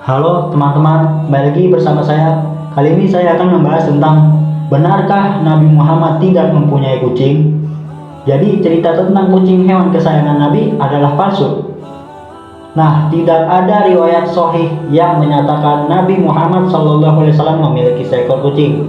Halo teman-teman, kembali lagi bersama saya. Kali ini saya akan membahas tentang benarkah Nabi Muhammad tidak mempunyai kucing? Jadi cerita tentang kucing hewan kesayangan Nabi adalah palsu. Nah, tidak ada riwayat sahih yang menyatakan Nabi Muhammad SAW memiliki seekor kucing.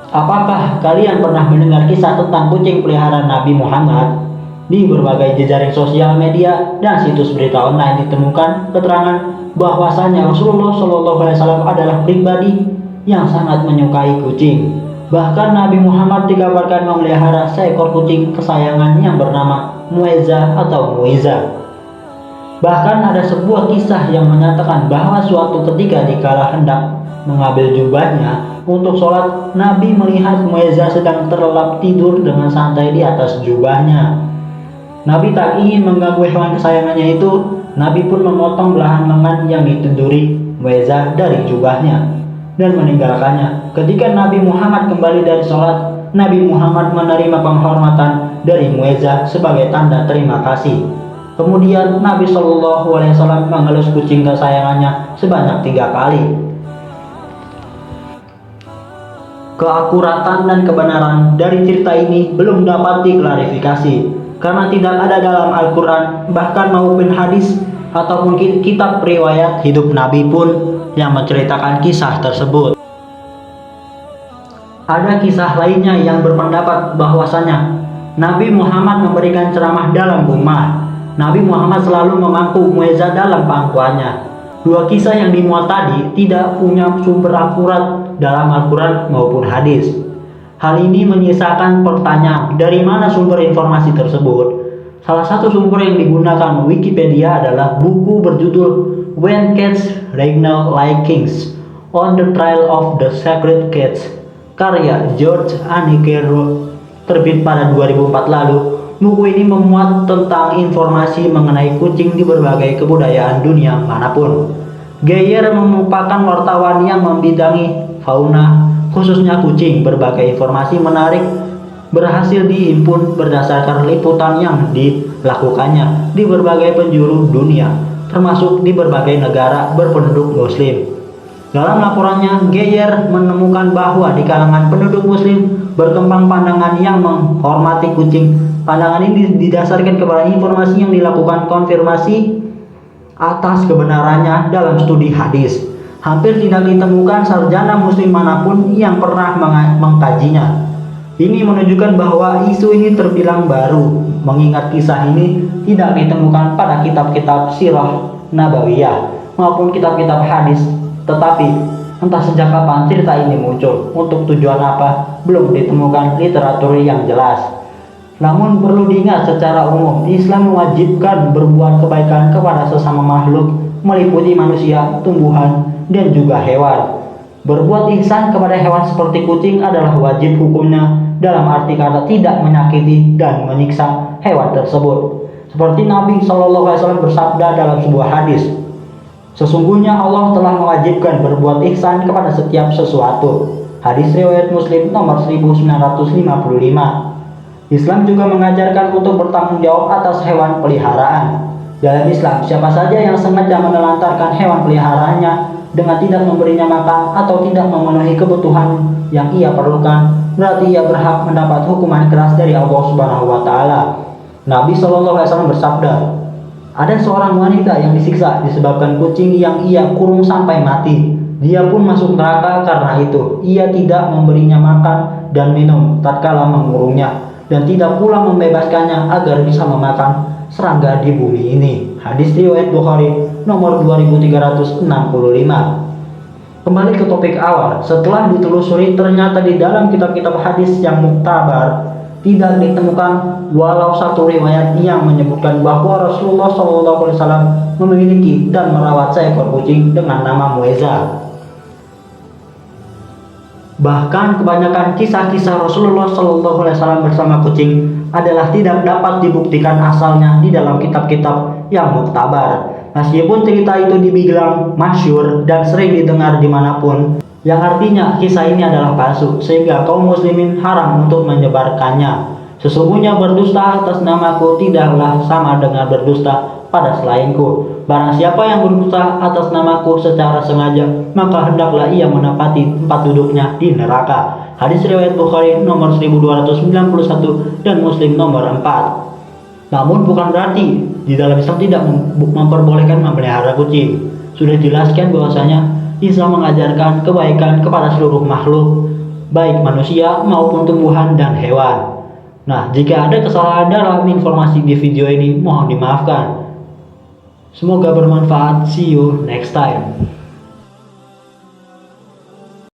Apakah kalian pernah mendengar kisah tentang kucing peliharaan Nabi Muhammad? Di berbagai jejaring sosial media dan situs berita online ditemukan keterangan bahwasanya Rasulullah SAW adalah pribadi yang sangat menyukai kucing. Bahkan Nabi Muhammad dikabarkan memelihara seekor kucing kesayangan yang bernama Mueza atau Muiza. Bahkan ada sebuah kisah yang menyatakan bahwa suatu ketika dikala hendak mengambil jubahnya untuk sholat, Nabi melihat Mueza sedang terlelap tidur dengan santai di atas jubahnya. Nabi tak ingin mengganggu hewan kesayangannya itu. Nabi pun memotong belahan lengan yang ditiduri Mueza dari jubahnya dan meninggalkannya. Ketika Nabi Muhammad kembali dari sholat, Nabi Muhammad menerima penghormatan dari Mueza sebagai tanda terima kasih. Kemudian Nabi SAW mengelus kucing kesayangannya sebanyak 3 kali. Keakuratan dan kebenaran dari cerita ini belum dapat diklarifikasi karena tidak ada dalam Al-Quran, bahkan maupun hadis ataupun kitab riwayat hidup Nabi pun yang menceritakan kisah tersebut. Ada kisah lainnya yang berpendapat bahwasanya Nabi Muhammad memberikan ceramah dalam rumah. Nabi Muhammad selalu memangku Mueza dalam pangkuannya. Dua kisah yang dimuat tadi tidak punya sumber akurat dalam Al-Quran maupun hadis. Hal ini menyisakan pertanyaan, dari mana sumber informasi tersebut? Salah satu sumber yang digunakan Wikipedia adalah buku berjudul When Cats Regnal Like Kings on the Trial of the Sacred Cats, karya George Anikero, terbit pada 2004 lalu. Buku ini memuat tentang informasi mengenai kucing di berbagai kebudayaan dunia manapun. Geyer merupakan wartawan yang membidangi fauna, khususnya kucing. Berbagai informasi menarik berhasil dihimpun berdasarkan liputan yang dilakukannya di berbagai penjuru dunia, termasuk di berbagai negara berpenduduk muslim. Dalam laporannya, Geyer menemukan bahwa di kalangan penduduk muslim berkembang pandangan yang menghormati kucing. Pandangan ini didasarkan kepada informasi yang dilakukan konfirmasi atas kebenarannya dalam studi hadis. Hampir tidak ditemukan sarjana muslim manapun yang pernah mengkajinya. Ini menunjukkan bahwa isu ini terbilang baru, mengingat kisah ini tidak ditemukan pada kitab-kitab sirah nabawiyah maupun kitab-kitab hadis. Tetapi entah sejak kapan cerita ini muncul, untuk tujuan apa, belum ditemukan literatur yang jelas. Namun perlu diingat, secara umum Islam mewajibkan berbuat kebaikan kepada sesama makhluk, meliputi manusia, tumbuhan, dan juga hewan. Berbuat ihsan kepada hewan seperti kucing adalah wajib hukumnya, dalam arti kata tidak menyakiti dan menyiksa hewan tersebut. Seperti Nabi SAW bersabda dalam sebuah hadis, sesungguhnya Allah telah mewajibkan berbuat ihsan kepada setiap sesuatu. Hadis riwayat Muslim nomor 1955. Islam juga mengajarkan untuk bertanggung jawab atas hewan peliharaan. Dalam Islam, siapa saja yang sengaja menelantarkan hewan peliharaannya dengan tidak memberinya makan atau tidak memenuhi kebutuhan yang ia perlukan, berarti ia berhak mendapat hukuman keras dari Allah Subhanahu wa taala. Nabi SAW bersabda, ada seorang wanita yang disiksa disebabkan kucing yang ia kurung sampai mati. Dia pun masuk neraka karena itu. Ia tidak memberinya makan dan minum tatkala mengurungnya, dan tidak pula membebaskannya agar bisa memakan serangga di bumi ini. Hadis riwayat Bukhari nomor 2365. Kembali ke topik awal, setelah ditelusuri ternyata di dalam kitab-kitab hadis yang muktabar tidak ditemukan walau satu riwayat yang menyebutkan bahwa Rasulullah SAW memiliki dan merawat seekor kucing dengan nama Mueza. Bahkan kebanyakan kisah-kisah Rasulullah SAW bersama kucing adalah tidak dapat dibuktikan asalnya di dalam kitab-kitab yang muktabar. Meskipun cerita itu dibilang masyhur dan sering didengar dimanapun, yang artinya kisah ini adalah palsu, sehingga kaum muslimin haram untuk menyebarkannya. Sesungguhnya berdusta atas namaku tidaklah sama dengan berdusta pada selainku. Barang siapa yang berdusta atas namaku secara sengaja, maka hendaklah ia menepati tempat duduknya di neraka. Hadis riwayat Bukhari nomor 1291 dan Muslim nomor 4. Namun bukan berarti di dalam Islam tidak memperbolehkan memelihara kucing. Sudah dijelaskan bahwasanya Islam mengajarkan kebaikan kepada seluruh makhluk, baik manusia maupun tumbuhan dan hewan. Nah, jika ada kesalahan dalam informasi di video ini, mohon dimaafkan. Semoga bermanfaat. See you next time.